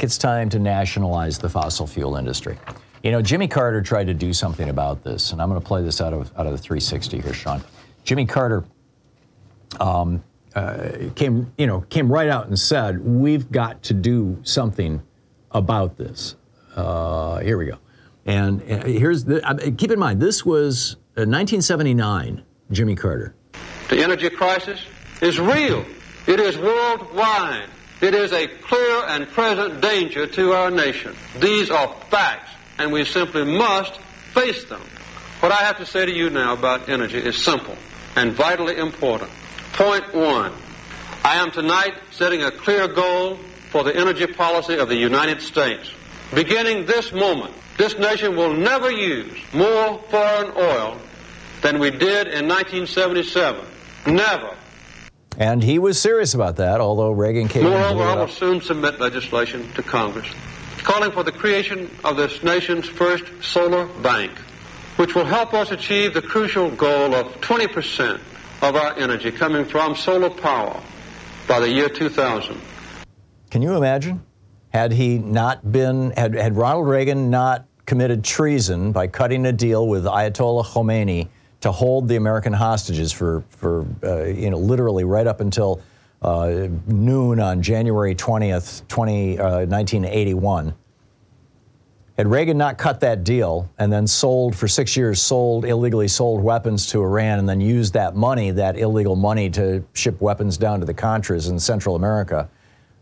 It's time to nationalize the fossil fuel industry. You know, Jimmy Carter tried to do something about this, and I'm going to play this out of the 360 here, Sean. Jimmy Carter came right out and said, we've got to do something about this. Here we go. And here's the, keep in mind, this was 1979, Jimmy Carter. The energy crisis is real. It is worldwide. It is a clear and present danger to our nation. These are facts, and we simply must face them. What I have to say to you now about energy is simple and vitally important. Point one, I am tonight setting a clear goal for the energy policy of the United States. Beginning this moment, this nation will never use more foreign oil than we did in 1977. Never. And he was serious about that, although Reagan came in. Moreover, I will soon submit legislation to Congress calling for the creation of this nation's first solar bank, which will help us achieve the crucial goal of 20% of our energy coming from solar power by the year 2000. Can you imagine? Had he not been, had Ronald Reagan not committed treason by cutting a deal with Ayatollah Khomeini to hold the American hostages for literally right up until noon on January 20th, 1981. Had Reagan not cut that deal and then for 6 years, illegally sold weapons to Iran and then used that money, that illegal money, to ship weapons down to the Contras in Central America,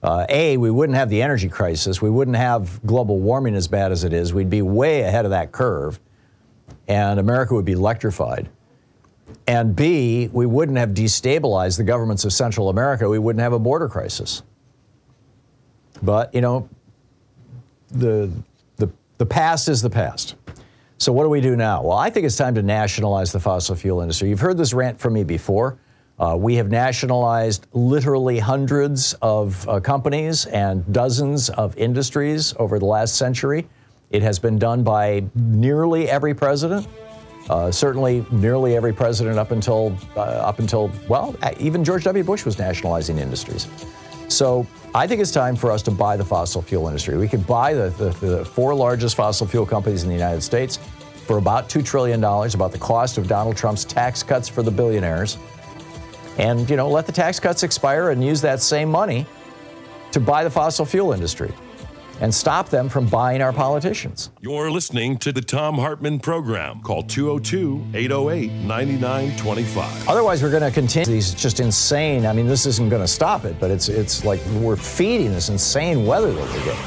we wouldn't have the energy crisis. We wouldn't have global warming as bad as it is. We'd be way ahead of that curve, and America would be electrified. And B, we wouldn't have destabilized the governments of Central America. We wouldn't have a border crisis. But, you know, the past is the past. So what do we do now? Well, I think it's time to nationalize the fossil fuel industry. You've heard this rant from me before. We have nationalized literally hundreds of companies and dozens of industries over the last century. It has been done by nearly every president. Certainly nearly every president up until, well, even George W. Bush was nationalizing industries. So I think it's time for us to buy the fossil fuel industry. We could buy the four largest fossil fuel companies in the United States for about $2 trillion, about the cost of Donald Trump's tax cuts for the billionaires. And, you know, let the tax cuts expire and use that same money to buy the fossil fuel industry and stop them from buying our politicians. You're listening to the Thom Hartmann Program. Call 202-808-9925. Otherwise, we're going to continue these just insane, I mean, this isn't going to stop it, but it's like we're feeding this insane weather that we're getting.